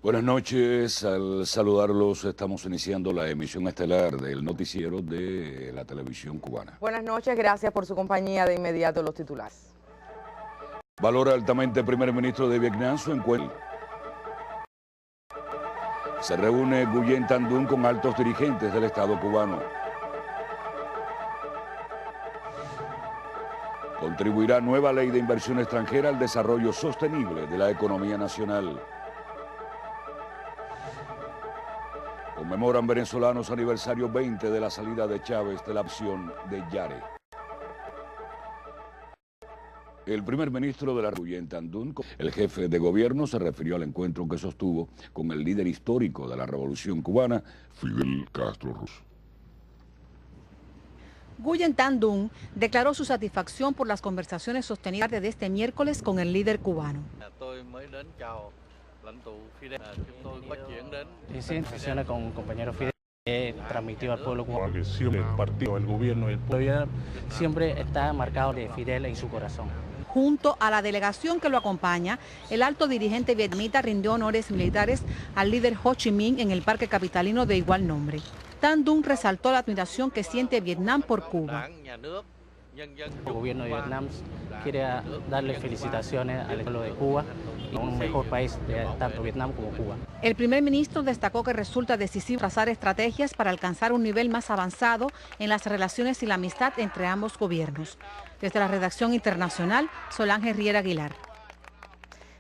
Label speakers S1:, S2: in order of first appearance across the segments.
S1: Buenas noches, al saludarlos estamos iniciando la emisión estelar del noticiero de la televisión cubana.
S2: Buenas noches, gracias por su compañía. De inmediato los titulares.
S1: Valora altamente el primer ministro de Vietnam su encuentro. Se reúne Nguyen Thanh Dung con altos dirigentes del Estado cubano. Contribuirá nueva ley de inversión extranjera al desarrollo sostenible de la economía nacional. Conmemoran venezolanos aniversario 20 de la salida de Chávez de la opción de Yare. El primer ministro de la Nguyen Thanh Dung, el jefe de gobierno, se refirió al encuentro que sostuvo con el líder histórico de la revolución cubana, Fidel Castro Ruz.
S3: Nguyen Thanh Dung declaró su satisfacción por las conversaciones sostenidas desde este miércoles con el líder cubano.
S4: Hice sesiones con compañero Fidel, transmitió al pueblo cubano que siempre el partido, el gobierno y el pueblo siempre está marcado de Fidel en su corazón.
S3: Junto a la delegación que lo acompaña, el alto dirigente vietnamita rindió honores militares al líder Ho Chi Minh en el parque capitalino de igual nombre. Thanh Dung resaltó la admiración que siente Vietnam por Cuba.
S4: El gobierno de Vietnam quiere darle felicitaciones al pueblo de Cuba y un mejor país de tanto Vietnam como Cuba.
S3: El primer ministro destacó que resulta decisivo trazar estrategias para alcanzar un nivel más avanzado en las relaciones y la amistad entre ambos gobiernos. Desde la redacción internacional, Solange Riera Aguilar.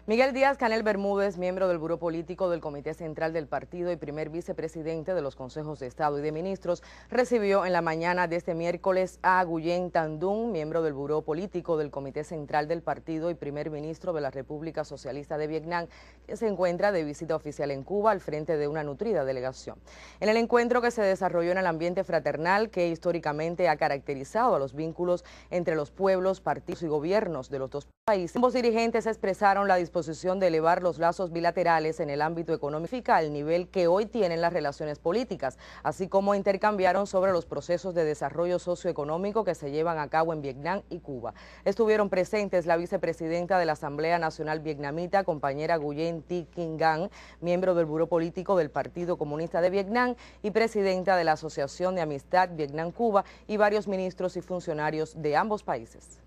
S2: Miguel Díaz-Canel Bermúdez, miembro del Buró Político del Comité Central del Partido y primer vicepresidente de los Consejos de Estado y de Ministros, recibió en la mañana de este miércoles a Nguyen Thanh Dung, miembro del Buró Político del Comité Central del Partido y primer ministro de la República Socialista de Vietnam, que se encuentra de visita oficial en Cuba al frente de una nutrida delegación. En el encuentro, que se desarrolló en el ambiente fraternal que históricamente ha caracterizado a los vínculos entre los pueblos, partidos y gobiernos de los dos países, ambos dirigentes expresaron la disposición de elevar los lazos bilaterales en el ámbito económico al nivel que hoy tienen las relaciones políticas, así como intercambiaron sobre los procesos de desarrollo socioeconómico que se llevan a cabo en Vietnam y Cuba. Estuvieron presentes la vicepresidenta de la Asamblea Nacional Vietnamita, compañera Nguyen Thi Quinh Ngan, miembro del Buró Político del Partido Comunista de Vietnam y presidenta de la Asociación de Amistad Vietnam-Cuba, y varios ministros y funcionarios de ambos países.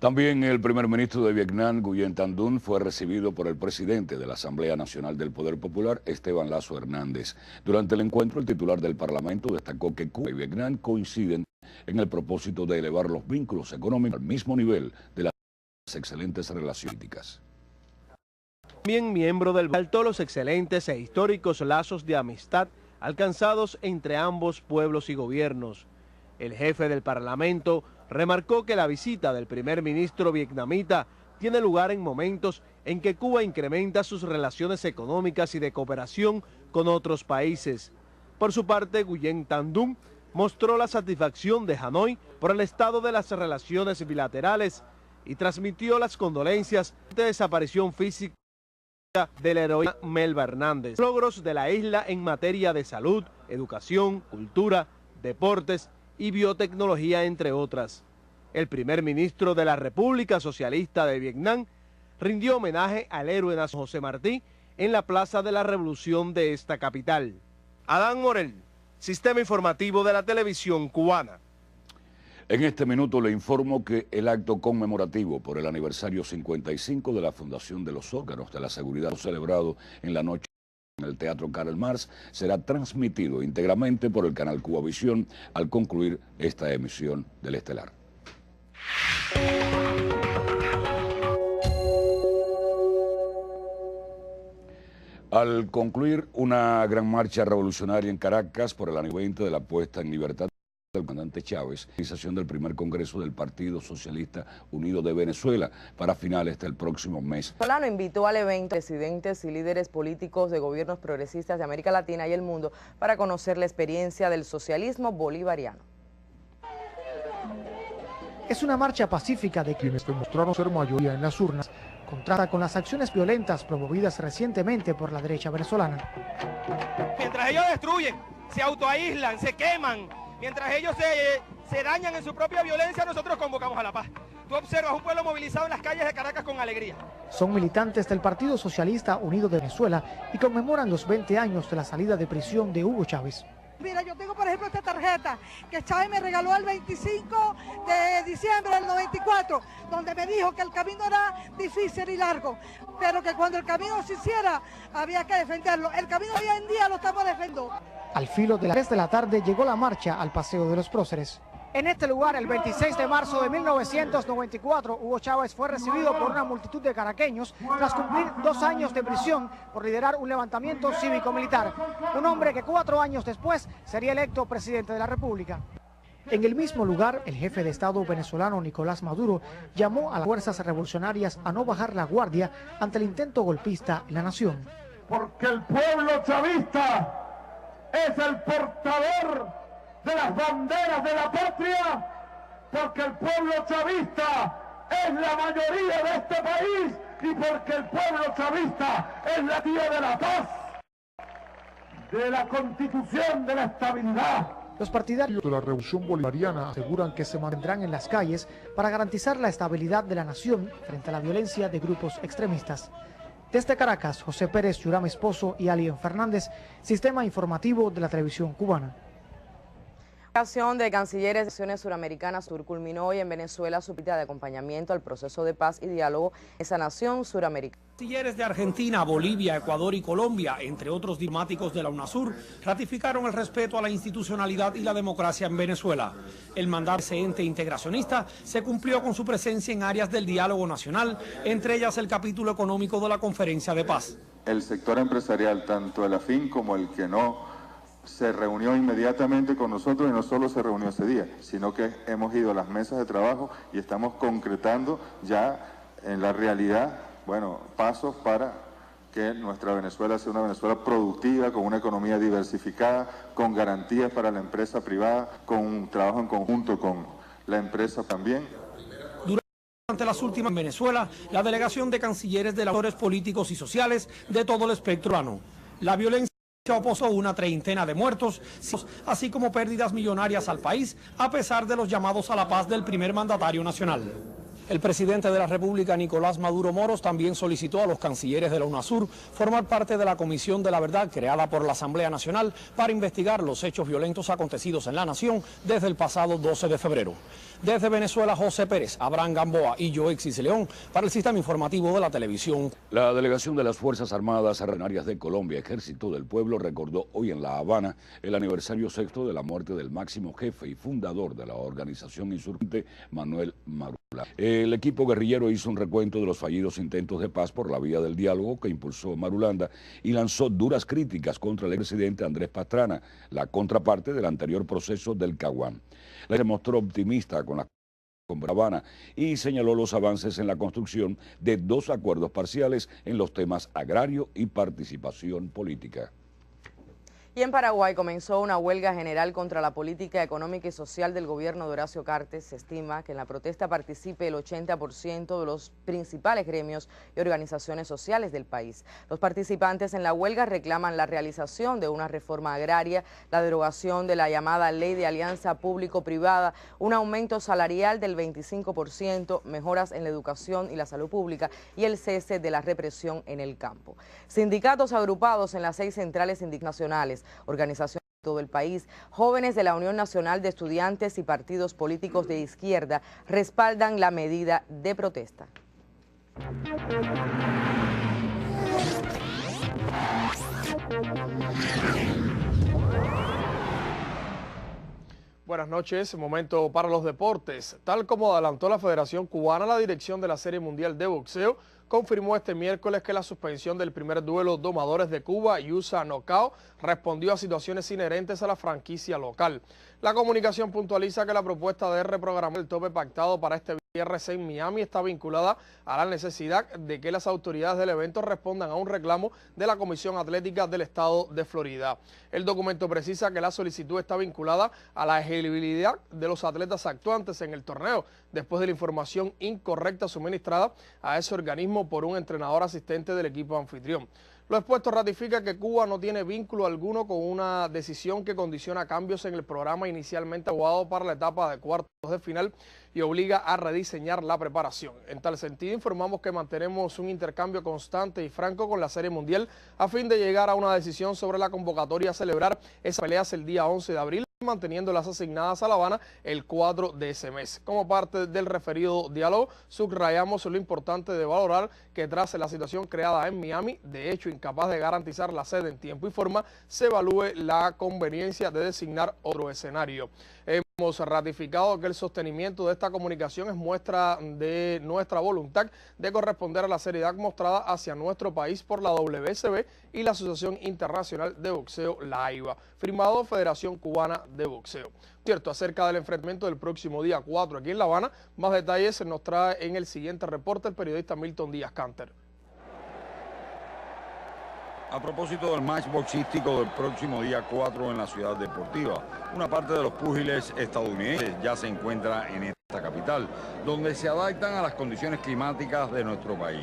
S1: También el primer ministro de Vietnam, Nguyen Thanh Dung, fue recibido por el presidente de la Asamblea Nacional del Poder Popular, Esteban Lazo Hernández. Durante el encuentro, el titular del Parlamento destacó que Cuba y Vietnam coinciden en el propósito de elevar los vínculos económicos al mismo nivel de las excelentes relaciones políticas.
S5: También miembro del alto los excelentes e históricos lazos de amistad alcanzados entre ambos pueblos y gobiernos. El jefe del Parlamento remarcó que la visita del primer ministro vietnamita tiene lugar en momentos en que Cuba incrementa sus relaciones económicas y de cooperación con otros países. Por su parte, Nguyen Thanh Dung mostró la satisfacción de Hanoi por el estado de las relaciones bilaterales y transmitió las condolencias de desaparición física de la heroína Melba Hernández. Logros de la isla en materia de salud, educación, cultura, deportes y biotecnología, entre otras. El primer ministro de la República Socialista de Vietnam rindió homenaje al héroe nacional José Martí en la Plaza de la Revolución de esta capital. Adán Morel, Sistema Informativo de la Televisión Cubana.
S1: En este minuto le informo que el acto conmemorativo por el aniversario 55 de la Fundación de los Órganos de la Seguridad, celebrado en la noche en el Teatro Karl Marx, será transmitido íntegramente por el canal Cubavisión al concluir esta emisión del Estelar. Al concluir una gran marcha revolucionaria en Caracas por el año 20 de la puesta en libertad del comandante Chávez, la realización del primer congreso del Partido Socialista Unido de Venezuela para finales del próximo mes.
S2: Solano invitó al evento presidentes y líderes políticos de gobiernos progresistas de América Latina y el mundo para conocer la experiencia del socialismo bolivariano.
S6: Es una marcha pacífica de quienes demostraron ser mayoría en las urnas contrasta con las acciones violentas promovidas recientemente por la derecha venezolana.
S7: Mientras ellos destruyen, se autoaíslan, se queman, mientras ellos se dañan en su propia violencia, nosotros convocamos a la paz. Tú observas un pueblo movilizado en las calles de Caracas con alegría.
S6: Son militantes del Partido Socialista Unido de Venezuela y conmemoran los 20 años de la salida de prisión de Hugo Chávez.
S8: Mira, yo tengo por ejemplo esta tarjeta que Chávez me regaló el 25 de diciembre del 94, donde me dijo que el camino era difícil y largo, pero que cuando el camino se hiciera había que defenderlo. El camino hoy en día lo estamos defendiendo.
S6: Al filo de las 3 de la tarde llegó la marcha al Paseo de los Próceres. En este lugar, el 26 de marzo de 1994, Hugo Chávez fue recibido por una multitud de caraqueños tras cumplir 2 años de prisión por liderar un levantamiento cívico-militar. Un hombre que 4 años después sería electo presidente de la República. En el mismo lugar, el jefe de Estado venezolano Nicolás Maduro llamó a las fuerzas revolucionarias a no bajar la guardia ante el intento golpista en la nación.
S9: Porque el pueblo chavista es el portador de las banderas de la patria, porque el pueblo chavista es la mayoría de este país y porque el pueblo chavista es la tía de la paz, de la constitución, de la estabilidad.
S6: Los partidarios de la Revolución Bolivariana aseguran que se mantendrán en las calles para garantizar la estabilidad de la nación frente a la violencia de grupos extremistas. Desde Caracas, José Pérez, Yuram Esposo y Alien Fernández, Sistema Informativo de la Televisión Cubana.
S2: La delegación de cancilleres de naciones suramericanas culminó hoy en Venezuela su visita de acompañamiento al proceso de paz y diálogo en esa nación suramericana.
S10: Cancilleres de Argentina, Bolivia, Ecuador y Colombia, entre otros diplomáticos de la UNASUR, ratificaron el respeto a la institucionalidad y la democracia en Venezuela. El mandato de ese ente integracionista se cumplió con su presencia en áreas del diálogo nacional, entre ellas el capítulo económico de la Conferencia de Paz.
S11: El sector empresarial, tanto el afín como el que no, se reunió inmediatamente con nosotros y no solo se reunió ese día, sino que hemos ido a las mesas de trabajo y estamos concretando ya en la realidad, pasos para que nuestra Venezuela sea una Venezuela productiva, con una economía diversificada, con garantías para la empresa privada, con un trabajo en conjunto con la empresa también.
S10: Durante las últimas en Venezuela, la delegación de cancilleres de los actores políticos y sociales de todo el espectro urbano. La violencia opuso una treintena de muertos, así como pérdidas millonarias al país, a pesar de los llamados a la paz del primer mandatario nacional. El presidente de la República, Nicolás Maduro Moros, también solicitó a los cancilleres de la UNASUR formar parte de la Comisión de la Verdad creada por la Asamblea Nacional para investigar los hechos violentos acontecidos en la nación desde el pasado 12 de febrero. Desde Venezuela, José Pérez, Abraham Gamboa y Joexis León para el Sistema Informativo de la Televisión.
S1: La delegación de las Fuerzas Armadas Revolucionarias de Colombia, Ejército del Pueblo, recordó hoy en La Habana el aniversario 6º de la muerte del máximo jefe y fundador de la organización insurgente, Manuel Marulanda. El equipo guerrillero hizo un recuento de los fallidos intentos de paz por la vía del diálogo que impulsó Marulanda y lanzó duras críticas contra el expresidente Andrés Pastrana, la contraparte del anterior proceso del Caguán. Se mostró optimista con la Habana y señaló los avances en la construcción de 2 acuerdos parciales en los temas agrario y participación política.
S2: Y en Paraguay comenzó una huelga general contra la política económica y social del gobierno de Horacio Cartes. Se estima que en la protesta participe el 80% de los principales gremios y organizaciones sociales del país. Los participantes en la huelga reclaman la realización de una reforma agraria, la derogación de la llamada Ley de Alianza Público-Privada, un aumento salarial del 25%, mejoras en la educación y la salud pública y el cese de la represión en el campo. Sindicatos agrupados en las 6 centrales nacionales, organizaciones de todo el país, jóvenes de la Unión Nacional de Estudiantes y partidos políticos de izquierda respaldan la medida de protesta.
S5: Buenas noches, momento para los deportes. Tal como adelantó la Federación Cubana, la dirección de la Serie Mundial de Boxeo confirmó este miércoles que la suspensión del primer duelo Domadores de Cuba, USA Knockout, respondió a situaciones inherentes a la franquicia local. La comunicación puntualiza que la propuesta de reprogramar el tope pactado para este IRC en Miami está vinculada a la necesidad de que las autoridades del evento respondan a un reclamo de la Comisión Atlética del Estado de Florida. El documento precisa que la solicitud está vinculada a la elegibilidad de los atletas actuantes en el torneo, después de la información incorrecta suministrada a ese organismo por un entrenador asistente del equipo anfitrión. Lo expuesto ratifica que Cuba no tiene vínculo alguno con una decisión que condiciona cambios en el programa inicialmente aprobado para la etapa de cuartos de final y obliga a rediseñar la preparación. En tal sentido, informamos que mantenemos un intercambio constante y franco con la Serie Mundial a fin de llegar a una decisión sobre la convocatoria a celebrar esas peleas el día 11 de abril, manteniendo las asignadas a La Habana el 4 de ese mes. Como parte del referido diálogo, subrayamos lo importante de valorar que tras la situación creada en Miami, de hecho incapaz de garantizar la sede en tiempo y forma, se evalúe la conveniencia de designar otro escenario. Hemos ratificado que el sostenimiento de esta comunicación es muestra de nuestra voluntad de corresponder a la seriedad mostrada hacia nuestro país por la WSB y la Asociación Internacional de Boxeo, la AIBA. Firmado Federación Cubana de Boxeo. Cierto, acerca del enfrentamiento del próximo día 4 aquí en La Habana, más detalles se nos trae en el siguiente reporte el periodista Milton Díaz Canter.
S12: A propósito del match boxístico del próximo día 4 en la ciudad deportiva, una parte de los púgiles estadounidenses ya se encuentra en esta capital, donde se adaptan a las condiciones climáticas de nuestro país.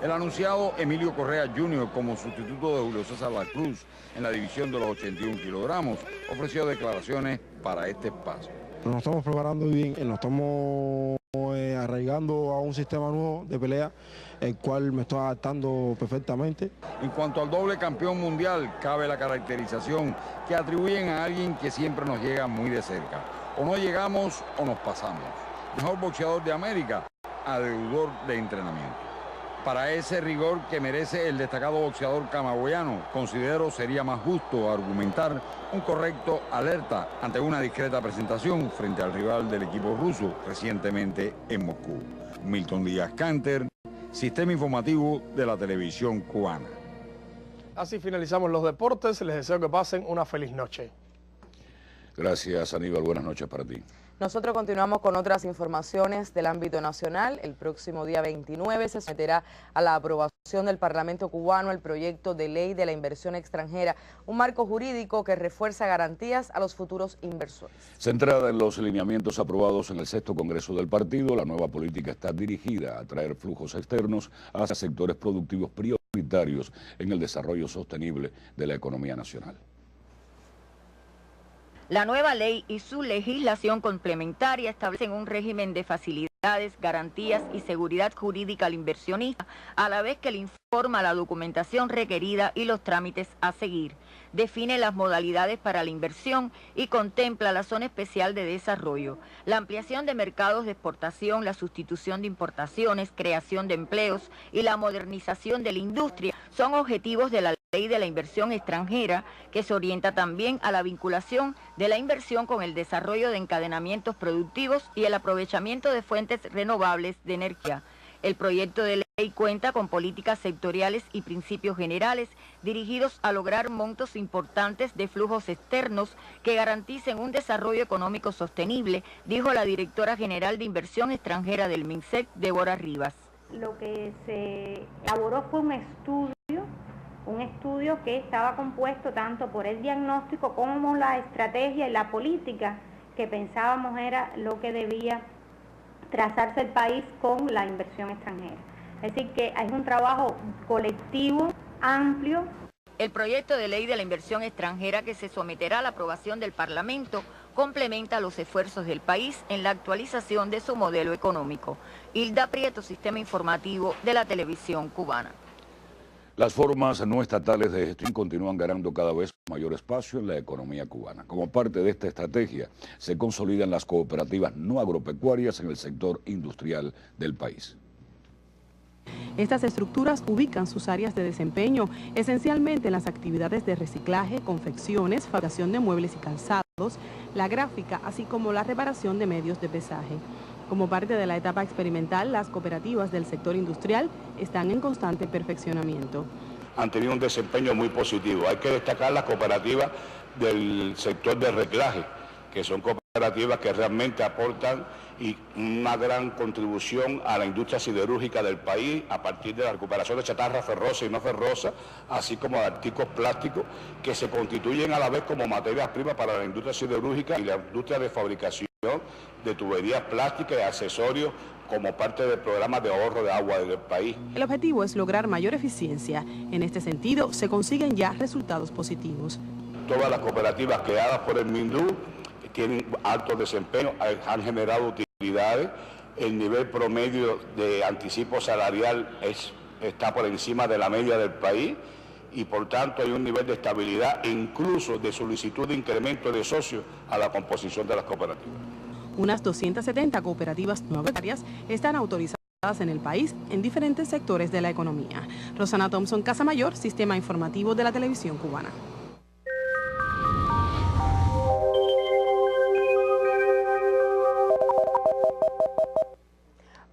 S12: El anunciado Emilio Correa Jr. como sustituto de Julio César La Cruz en la división de los 81 kilogramos ofreció declaraciones para este espacio.
S13: Nos estamos preparando bien, nos estamos arraigando a un sistema nuevo de pelea, el cual me estoy adaptando perfectamente.
S12: En cuanto al doble campeón mundial, cabe la caracterización que atribuyen a alguien que siempre nos llega muy de cerca. O no llegamos o nos pasamos. Mejor boxeador de América, a deudor de entrenamiento. Para ese rigor que merece el destacado boxeador camagüeyano, considero sería más justo argumentar un correcto alerta ante una discreta presentación frente al rival del equipo ruso recientemente en Moscú. Milton Díaz Canter, Sistema Informativo de la Televisión Cubana.
S5: Así finalizamos los deportes. Les deseo que pasen una feliz noche.
S1: Gracias, Aníbal. Buenas noches para ti.
S2: Nosotros continuamos con otras informaciones del ámbito nacional. El próximo día 29 se someterá a la aprobación del Parlamento cubano el proyecto de ley de la inversión extranjera, un marco jurídico que refuerza garantías a los futuros inversores.
S1: Centrada en los lineamientos aprobados en el 6º Congreso del partido, la nueva política está dirigida a atraer flujos externos hacia sectores productivos prioritarios en el desarrollo sostenible de la economía nacional.
S14: La nueva ley y su legislación complementaria establecen un régimen de facilidades, garantías y seguridad jurídica al inversionista, a la vez que le informa la documentación requerida y los trámites a seguir. Define las modalidades para la inversión y contempla la zona especial de desarrollo, la ampliación de mercados de exportación, la sustitución de importaciones, creación de empleos y la modernización de la industria son objetivos de la ley de la inversión extranjera, que se orienta también a la vinculación de la inversión con el desarrollo de encadenamientos productivos y el aprovechamiento de fuentes renovables de energía. El proyecto de ley cuenta con políticas sectoriales y principios generales dirigidos a lograr montos importantes de flujos externos que garanticen un desarrollo económico sostenible, dijo la directora general de Inversión Extranjera del MINSEC, Débora Rivas.
S15: Lo que se elaboró fue un estudio que estaba compuesto tanto por el diagnóstico como la estrategia y la política que pensábamos era lo que debía trazarse el país con la inversión extranjera. Es decir, que hay un trabajo colectivo, amplio.
S14: El proyecto de ley de la inversión extranjera que se someterá a la aprobación del Parlamento complementa los esfuerzos del país en la actualización de su modelo económico. Hilda Prieto, Sistema Informativo de la Televisión Cubana.
S1: Las formas no estatales de gestión continúan ganando cada vez mayor espacio en la economía cubana. Como parte de esta estrategia, se consolidan las cooperativas no agropecuarias en el sector industrial del país.
S16: Estas estructuras ubican sus áreas de desempeño esencialmente en las actividades de reciclaje, confecciones, fabricación de muebles y calzados, la gráfica, así como la reparación de medios de pesaje. Como parte de la etapa experimental, las cooperativas del sector industrial están en constante perfeccionamiento.
S17: Han tenido un desempeño muy positivo. Hay que destacar las cooperativas del sector de reciclaje, que son cooperativas que realmente aportan y una gran contribución a la industria siderúrgica del país a partir de la recuperación de chatarra ferrosa y no ferrosa, así como de artículos plásticos que se constituyen a la vez como materias primas para la industria siderúrgica y la industria de fabricación de tuberías plásticas y accesorios como parte del programa de ahorro de agua del país.
S16: El objetivo es lograr mayor eficiencia. En este sentido, se consiguen ya resultados positivos.
S17: Todas las cooperativas creadas por el MINDU tienen alto desempeño, han generado utilidades, el nivel promedio de anticipo salarial está por encima de la media del país y por tanto hay un nivel de estabilidad e incluso de solicitud de incremento de socios a la composición de las cooperativas.
S16: Unas 270 cooperativas nuevas están autorizadas en el país en diferentes sectores de la economía. Rosana Thompson, Casa Mayor, Sistema Informativo de la Televisión Cubana.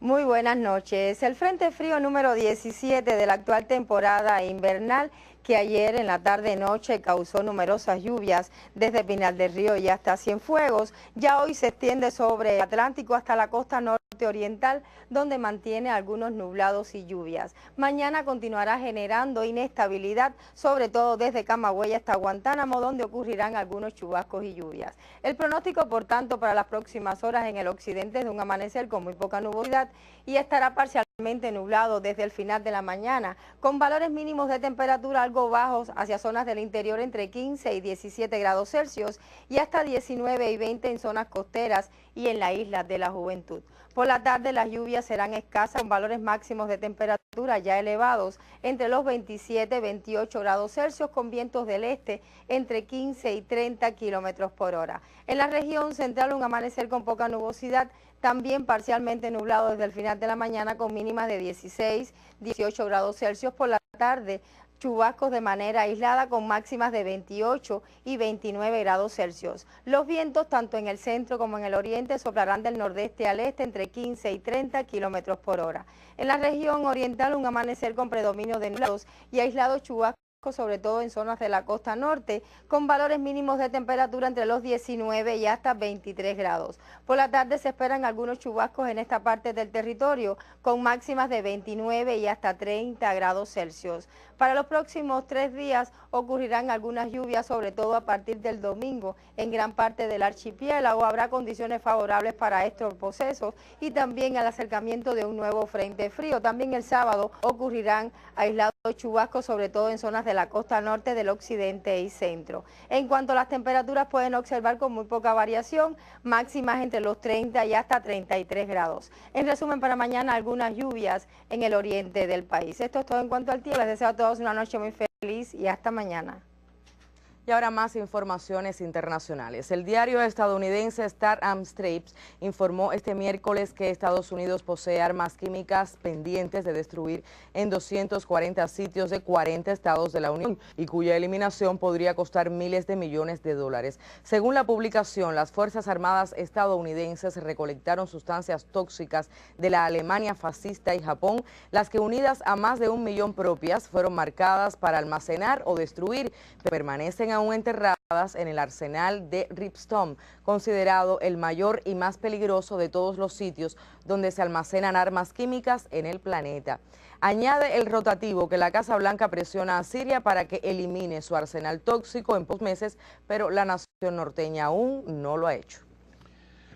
S18: Muy buenas noches. El Frente Frío número 17 de la actual temporada invernal, que ayer en la tarde-noche causó numerosas lluvias desde Pinar del Río y hasta Cienfuegos, ya hoy se extiende sobre el Atlántico hasta la costa norte oriental, donde mantiene algunos nublados y lluvias. Mañana continuará generando inestabilidad, sobre todo desde Camagüey hasta Guantánamo, donde ocurrirán algunos chubascos y lluvias. El pronóstico, por tanto, para las próximas horas en el occidente es de un amanecer con muy poca nubosidad y estará parcialmente nublado desde el final de la mañana, con valores mínimos de temperatura algo bajos hacia zonas del interior entre 15 y 17 grados Celsius y hasta 19 y 20 en zonas costeras y en la isla de la Juventud. Por la tarde las lluvias serán escasas con valores máximos de temperatura ya elevados entre los 27 y 28 grados Celsius con vientos del este entre 15 y 30 kilómetros por hora. En la región central un amanecer con poca nubosidad, también parcialmente nublado desde el final de la mañana con mínimas de 16, 18 grados Celsius. Por la tarde chubascos de manera aislada con máximas de 28 y 29 grados Celsius. Los vientos tanto en el centro como en el oriente soplarán del nordeste al este entre 15 y 30 kilómetros por hora. En la región oriental un amanecer con predominio de nublados y aislados chubascos, sobre todo en zonas de la costa norte, con valores mínimos de temperatura entre los 19 y hasta 23 grados. Por la tarde se esperan algunos chubascos en esta parte del territorio, con máximas de 29 y hasta 30 grados Celsius. Para los próximos 3 días ocurrirán algunas lluvias, sobre todo a partir del domingo. En gran parte del archipiélago habrá condiciones favorables para estos procesos y también al acercamiento de un nuevo frente frío. También el sábado ocurrirán aislados chubascos, sobre todo en zonas de la costa norte, del occidente y centro. En cuanto a las temperaturas, pueden observar con muy poca variación, máximas entre los 30 y hasta 33 grados. En resumen, para mañana algunas lluvias en el oriente del país. Esto es todo en cuanto al tiempo. Les deseo a todos una noche muy feliz y hasta mañana.
S2: Y ahora más informaciones internacionales. El diario estadounidense Star and Stripes informó este miércoles que Estados Unidos posee armas químicas pendientes de destruir en 240 sitios de 40 estados de la Unión y cuya eliminación podría costar miles de millones de dólares. Según la publicación, las Fuerzas Armadas estadounidenses recolectaron sustancias tóxicas de la Alemania fascista y Japón, las que unidas a más de 1 millón propias fueron marcadas para almacenar o destruir, pero permanecen aún enterradas en el arsenal de Ripstone, considerado el mayor y más peligroso de todos los sitios donde se almacenan armas químicas en el planeta. Añade el rotativo que la Casa Blanca presiona a Siria para que elimine su arsenal tóxico en pocos meses, pero la nación norteña aún no lo ha hecho.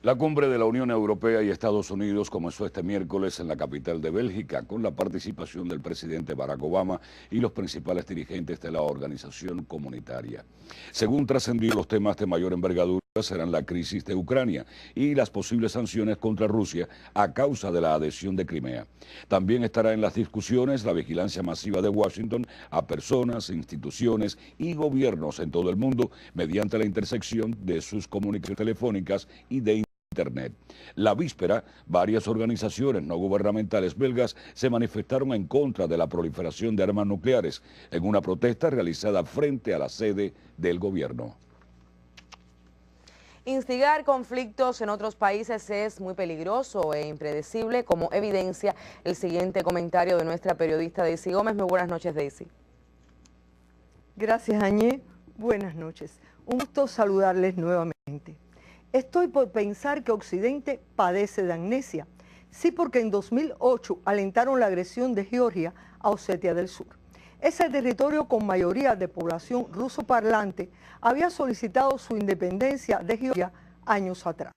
S1: La cumbre de la Unión Europea y Estados Unidos comenzó este miércoles en la capital de Bélgica con la participación del presidente Barack Obama y los principales dirigentes de la organización comunitaria. Según trascendió, los temas de mayor envergadura serán la crisis de Ucrania y las posibles sanciones contra Rusia a causa de la adhesión de Crimea. También estará en las discusiones la vigilancia masiva de Washington a personas, instituciones y gobiernos en todo el mundo mediante la intersección de sus comunicaciones telefónicas y de Internet. La víspera, varias organizaciones no gubernamentales belgas se manifestaron en contra de la proliferación de armas nucleares en una protesta realizada frente a la sede del gobierno.
S2: Instigar conflictos en otros países es muy peligroso e impredecible, como evidencia el siguiente comentario de nuestra periodista Daisy Gómez. Muy buenas noches, Daisy.
S19: Gracias, Añé. Buenas noches. Un gusto saludarles nuevamente. Estoy por pensar que Occidente padece de amnesia. Sí, porque en 2008 alentaron la agresión de Georgia a Osetia del Sur. Ese territorio con mayoría de población ruso parlante había solicitado su independencia de Georgia años atrás.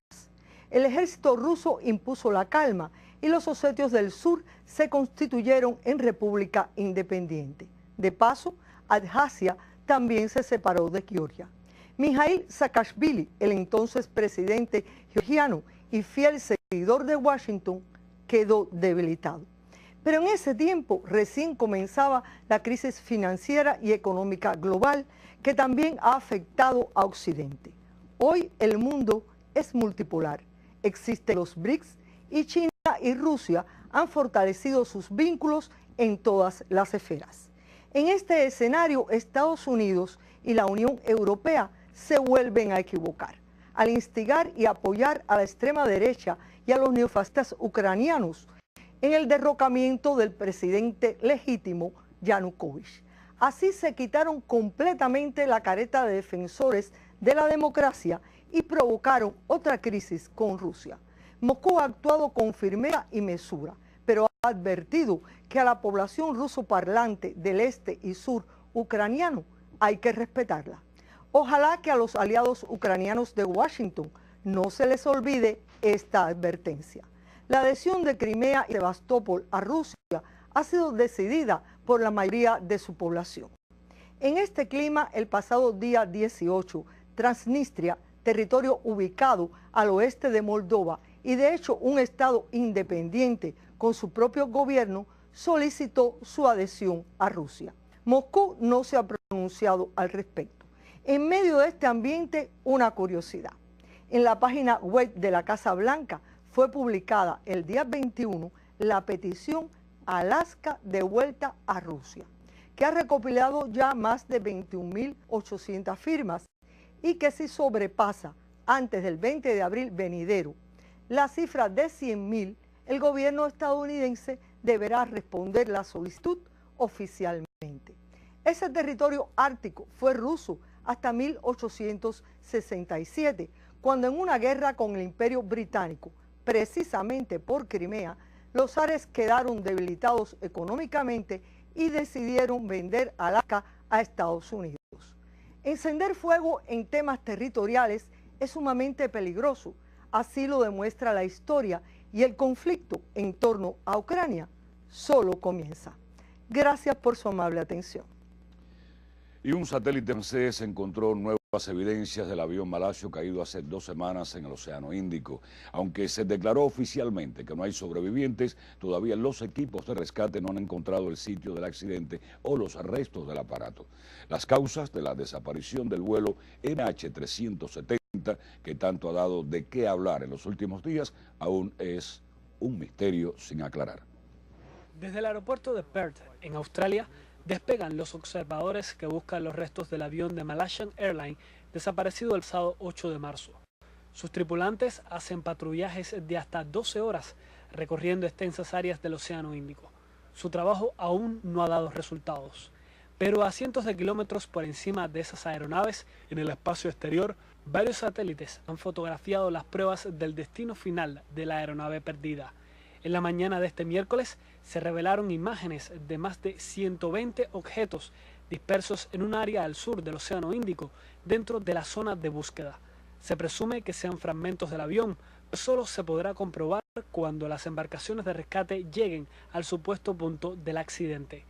S19: El ejército ruso impuso la calma y los osetios del sur se constituyeron en república independiente. De paso, Abjasia también se separó de Georgia. Mikhail Saakashvili, el entonces presidente georgiano y fiel seguidor de Washington, quedó debilitado. Pero en ese tiempo recién comenzaba la crisis financiera y económica global que también ha afectado a Occidente. Hoy el mundo es multipolar. Existen los BRICS y China y Rusia han fortalecido sus vínculos en todas las esferas. En este escenario, Estados Unidos y la Unión Europea se vuelven a equivocar al instigar y apoyar a la extrema derecha y a los neofascistas ucranianos en el derrocamiento del presidente legítimo Yanukovych. Así se quitaron completamente la careta de defensores de la democracia y provocaron otra crisis con Rusia. Moscú ha actuado con firmeza y mesura, pero ha advertido que a la población ruso parlante del este y sur ucraniano hay que respetarla. Ojalá que a los aliados ucranianos de Washington no se les olvide esta advertencia. La adhesión de Crimea y Sebastopol a Rusia ha sido decidida por la mayoría de su población. En este clima, el pasado día 18, Transnistria, territorio ubicado al oeste de Moldova y de hecho un estado independiente con su propio gobierno, solicitó su adhesión a Rusia. Moscú no se ha pronunciado al respecto. En medio de este ambiente, una curiosidad. En la página web de la Casa Blanca fue publicada el día 21 la petición Alaska de vuelta a Rusia, que ha recopilado ya más de 21.800 firmas y que si sobrepasa antes del 20 de abril venidero la cifra de 100.000, el gobierno estadounidense deberá responder la solicitud oficialmente. Ese territorio ártico fue ruso hasta 1867, cuando en una guerra con el Imperio Británico, precisamente por Crimea, los zares quedaron debilitados económicamente y decidieron vender Alaska a Estados Unidos. Encender fuego en temas territoriales es sumamente peligroso, así lo demuestra la historia, y el conflicto en torno a Ucrania solo comienza. Gracias por su amable atención.
S1: Y un satélite francés encontró nuevas evidencias del avión malasio caído hace 2 semanas en el Océano Índico. Aunque se declaró oficialmente que no hay sobrevivientes, todavía los equipos de rescate no han encontrado el sitio del accidente o los restos del aparato. Las causas de la desaparición del vuelo MH370, que tanto ha dado de qué hablar en los últimos días, aún es un misterio sin aclarar.
S20: Desde el aeropuerto de Perth, en Australia, despegan los observadores que buscan los restos del avión de Malaysian Airlines desaparecido el pasado 8 de marzo. Sus tripulantes hacen patrullajes de hasta 12 horas recorriendo extensas áreas del Océano Índico. Su trabajo aún no ha dado resultados, pero a cientos de kilómetros por encima de esas aeronaves, en el espacio exterior, varios satélites han fotografiado las pruebas del destino final de la aeronave perdida. En la mañana de este miércoles se revelaron imágenes de más de 120 objetos dispersos en un área al sur del Océano Índico, dentro de la zona de búsqueda. Se presume que sean fragmentos del avión, pero solo se podrá comprobar cuando las embarcaciones de rescate lleguen al supuesto punto del accidente.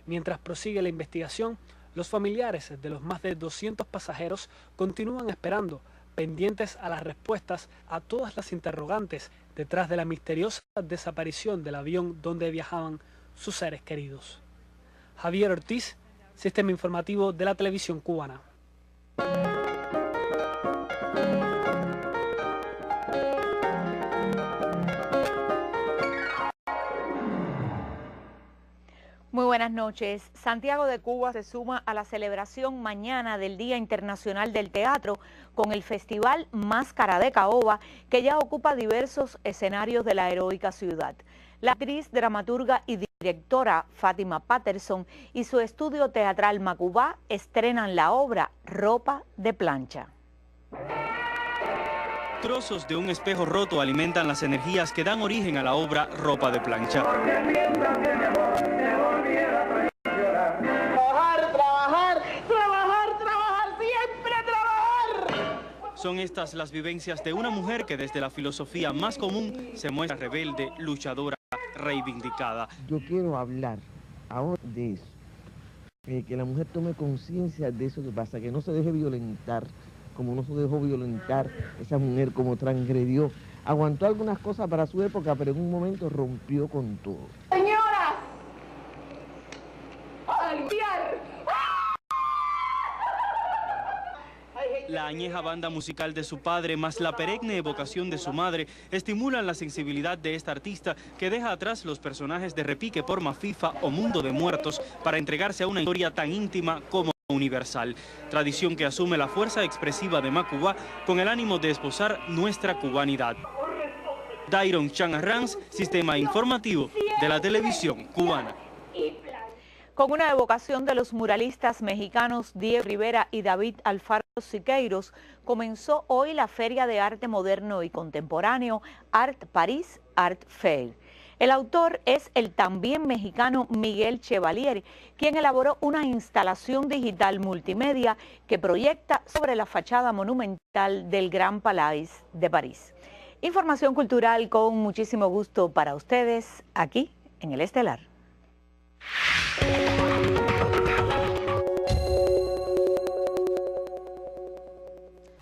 S20: Mientras prosigue la investigación, los familiares de los más de 200 pasajeros continúan esperando, pendientes a las respuestas a todas las interrogantes detrás de la misteriosa desaparición del avión donde viajaban sus seres queridos. Javier Ortiz, Sistema Informativo de la Televisión Cubana.
S14: Muy buenas noches. Santiago de Cuba se suma a la celebración mañana del Día Internacional del Teatro con el Festival Máscara de Caoba, que ya ocupa diversos escenarios de la heroica ciudad. La actriz, dramaturga y directora Fátima Patterson y su estudio teatral Macubá estrenan la obra Ropa de Plancha.
S21: trozos de un espejo roto alimentan las energías que dan origen a la obra Ropa de Plancha. Son estas las vivencias de una mujer que desde la filosofía más común se muestra rebelde, luchadora, reivindicada.
S22: Yo quiero hablar ahora de eso, que la mujer tome conciencia de eso que pasa, que no se deje violentar, como no se dejó violentar esa mujer, como transgredió. Aguantó algunas cosas para su época, pero en un momento rompió con todo.
S23: Señoras, a limpiar.
S21: La añeja banda musical de su padre más la perenne evocación de su madre estimulan la sensibilidad de esta artista que deja atrás los personajes de Repique por Mafifa o Mundo de Muertos para entregarse a una historia tan íntima como universal. Tradición que asume la fuerza expresiva de Macubá con el ánimo de esposar nuestra cubanidad. Dairon Chan Arranz, Sistema Informativo de la Televisión Cubana.
S24: Con una evocación de los muralistas mexicanos Diego Rivera y David Alfaro Siqueiros, comenzó hoy la Feria de Arte Moderno y Contemporáneo Art París Art Fair. El autor es el también mexicano Miguel Chevalier, quien elaboró una instalación digital multimedia que proyecta sobre la fachada monumental del Gran Palais de París. Información cultural con muchísimo gusto para ustedes aquí en El Estelar.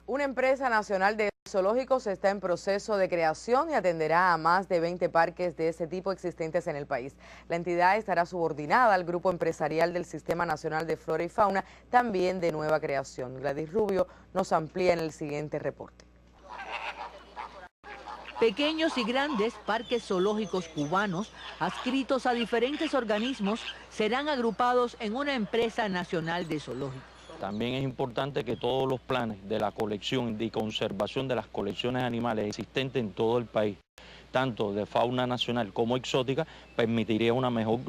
S2: Una empresa nacional de zoológicos está en proceso de creación y atenderá a más de 20 parques de ese tipo existentes en el país. La entidad estará subordinada al grupo empresarial del Sistema Nacional de Flora y Fauna, también de nueva creación. Gladys Rubio nos amplía en el siguiente reporte.
S25: Pequeños y grandes parques zoológicos cubanos, adscritos a diferentes organismos, serán agrupados en una empresa nacional de zoológicos.
S26: También es importante que todos los planes de la colección y conservación de las colecciones animales existentes en todo el país, tanto de fauna nacional como exótica, permitiría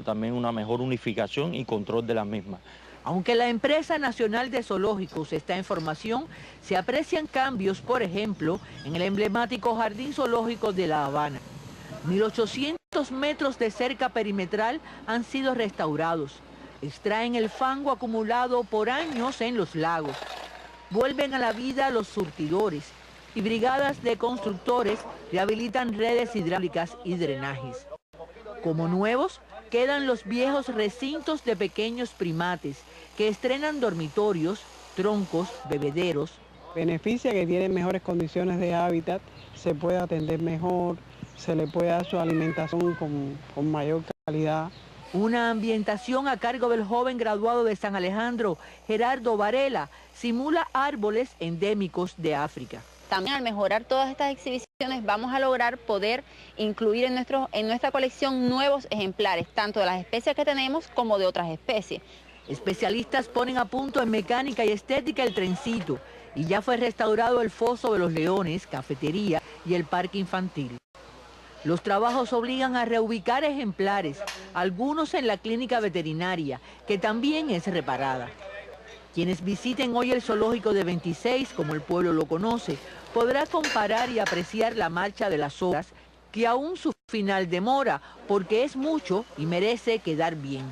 S26: también una mejor unificación y control de las mismas.
S25: Aunque la empresa nacional de zoológicos está en formación, se aprecian cambios, por ejemplo, en el emblemático Jardín Zoológico de La Habana. 1.800 metros de cerca perimetral han sido restaurados. Extraen el fango acumulado por años en los lagos. Vuelven a la vida los surtidores y brigadas de constructores rehabilitan redes hidráulicas y drenajes. Como nuevos, quedan los viejos recintos de pequeños primates que estrenan dormitorios, troncos, bebederos.
S27: Beneficia que tienen mejores condiciones de hábitat, se puede atender mejor, se le puede dar su alimentación con mayor calidad.
S25: Una ambientación a cargo del joven graduado de San Alejandro, Gerardo Varela, simula árboles endémicos de África.
S28: También al mejorar todas estas exhibiciones vamos a lograr poder incluir en nuestra colección nuevos ejemplares, tanto de las especies que tenemos como de otras especies.
S25: Especialistas ponen a punto en mecánica y estética el trencito y ya fue restaurado el Foso de los Leones, cafetería y el parque infantil. Los trabajos obligan a reubicar ejemplares, algunos en la clínica veterinaria, que también es reparada. Quienes visiten hoy el zoológico de 26, como el pueblo lo conoce, podrá comparar y apreciar la marcha de las obras, que aún su final demora, porque es mucho y merece quedar bien.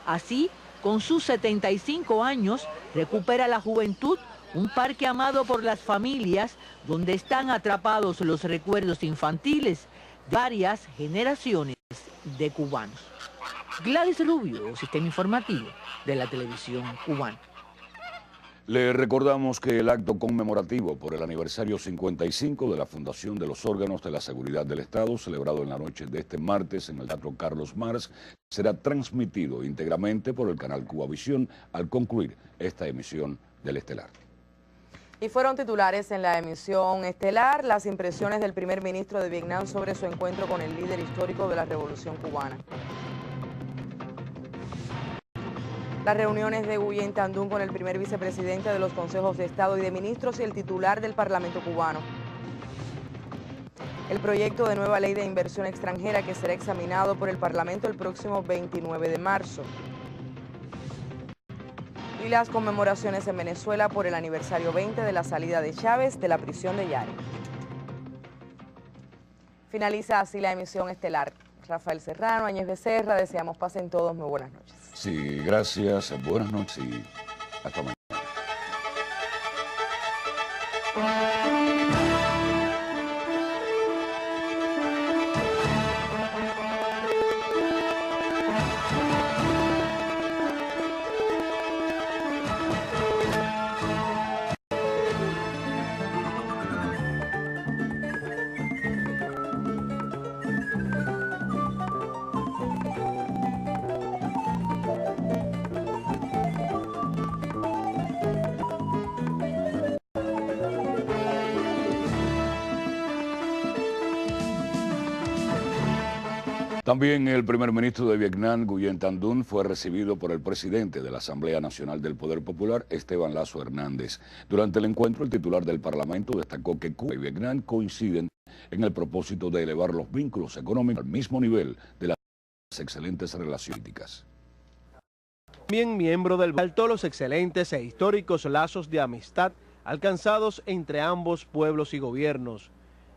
S25: Así, con sus 75 años, recupera la juventud, un parque amado por las familias, donde están atrapados los recuerdos infantiles de varias generaciones de cubanos. Gladys Rubio, Sistema Informativo de la Televisión Cubana.
S1: Le recordamos que el acto conmemorativo por el aniversario 55 de la Fundación de los Órganos de la Seguridad del Estado, celebrado en la noche de este martes en el Teatro Carlos Marx, será transmitido íntegramente por el canal Cubavisión al concluir esta emisión del Estelar.
S2: Y fueron titulares en la emisión estelar las impresiones del primer ministro de Vietnam sobre su encuentro con el líder histórico de la Revolución Cubana. Las reuniones de Nguyen Thanh Dung con el primer vicepresidente de los consejos de Estado y de ministros y el titular del Parlamento cubano. El proyecto de nueva ley de inversión extranjera que será examinado por el Parlamento el próximo 29 de marzo. Y las conmemoraciones en Venezuela por el aniversario 20 de la salida de Chávez de la prisión de Yare. Finaliza así la emisión estelar. Rafael Serrano, Áñez Becerra, deseamos pasen todos muy buenas noches.
S1: Sí, gracias, buenas noches y hasta mañana. También el primer ministro de Vietnam, Nguyen Thanh Duc, fue recibido por el presidente de la Asamblea Nacional del Poder Popular, Esteban Lazo Hernández. Durante el encuentro, el titular del Parlamento destacó que Cuba y Vietnam coinciden en el propósito de elevar los vínculos económicos al mismo nivel de las excelentes relaciones políticas.
S5: También miembro del resaltó los excelentes e históricos lazos de amistad alcanzados entre ambos pueblos y gobiernos.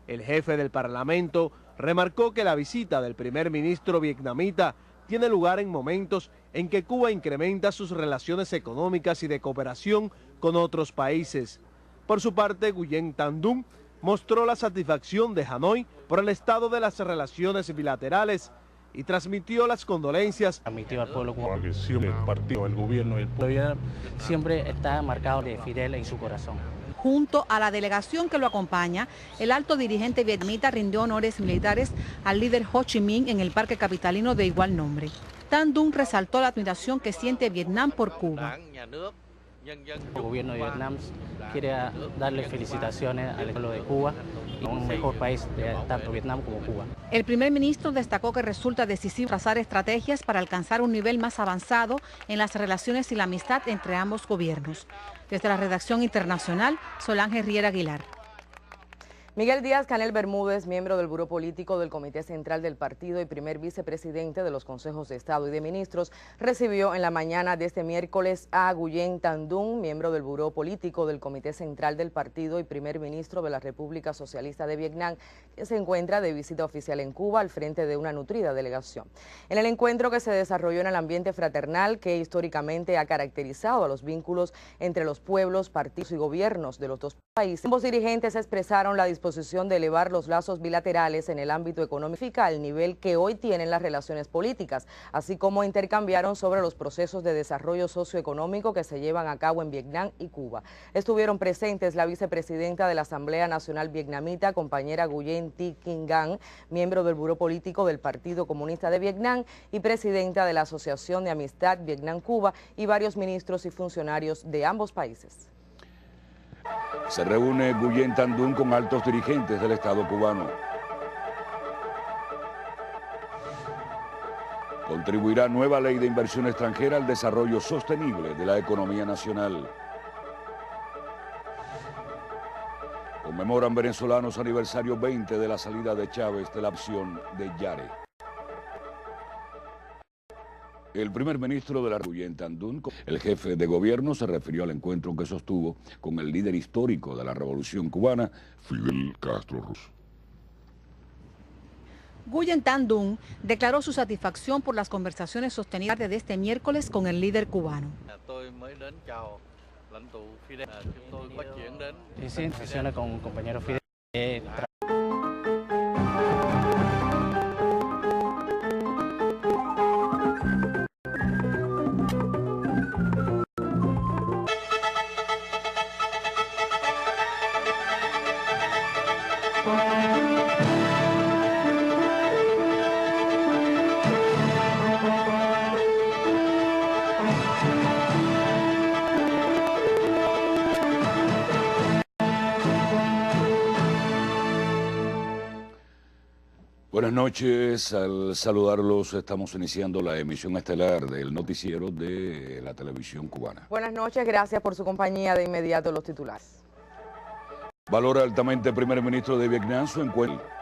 S5: El jefe del Parlamento remarcó que la visita del primer ministro vietnamita tiene lugar en momentos en que Cuba incrementa sus relaciones económicas y de cooperación con otros países. Por su parte, Nguyen Thanh Duc mostró la satisfacción de Hanoi por el estado de las relaciones bilaterales y transmitió las condolencias.
S3: Transmitió al pueblo cubano que siempre el partido, el gobierno y el pueblo siempre está marcado de Fidel en su corazón.
S4: Junto a la delegación que lo acompaña, el alto dirigente vietnamita rindió honores militares al líder Ho Chi Minh en el parque capitalino de igual nombre. Thanh Duc resaltó la admiración que siente Vietnam por Cuba.
S3: El gobierno de Vietnam quiere darle felicitaciones al pueblo de Cuba y un mejor país de tanto Vietnam como Cuba.
S4: El primer ministro destacó que resulta decisivo trazar estrategias para alcanzar un nivel más avanzado en las relaciones y la amistad entre ambos gobiernos. Desde la redacción internacional, Solange Riera Aguilar.
S2: Miguel Díaz-Canel Bermúdez, miembro del Buró Político del Comité Central del Partido y primer vicepresidente de los Consejos de Estado y de Ministros, recibió en la mañana de este miércoles a Nguyen Thanh Duc, miembro del Buró Político del Comité Central del Partido y primer ministro de la República Socialista de Vietnam, que se encuentra de visita oficial en Cuba al frente de una nutrida delegación. En el encuentro, que se desarrolló en el ambiente fraternal que históricamente ha caracterizado a los vínculos entre los pueblos, partidos y gobiernos de los dos países, ambos dirigentes expresaron la disposición de elevar los lazos bilaterales en el ámbito económico al nivel que hoy tienen las relaciones políticas, así como intercambiaron sobre los procesos de desarrollo socioeconómico que se llevan a cabo en Vietnam y Cuba. Estuvieron presentes la vicepresidenta de la Asamblea Nacional Vietnamita, compañera Nguyen Thi Quinh Ngan, miembro del Buró Político del Partido Comunista de Vietnam y presidenta de la Asociación de Amistad Vietnam-Cuba, y varios ministros y funcionarios de ambos países.
S1: Se reúne Nguyen Thanh Duc con altos dirigentes del Estado cubano. Contribuirá nueva ley de inversión extranjera al desarrollo sostenible de la economía nacional. Conmemoran venezolanos aniversario 20 de la salida de Chávez de la opción de Yare. El primer ministro de la Nguyen Thanh Duc, el jefe de gobierno, se refirió al encuentro que sostuvo con el líder histórico de la Revolución Cubana, Fidel Castro.
S4: Nguyen Thanh Duc declaró su satisfacción por las conversaciones sostenidas desde este miércoles con el líder cubano.
S3: Hice sesiones con un compañero Fidel.
S1: Buenas noches, al saludarlos estamos iniciando la emisión estelar del noticiero de la televisión cubana.
S2: Buenas noches, gracias por su compañía. De inmediato los titulares.
S1: Valora altamente el primer ministro de Vietnam su encuentro.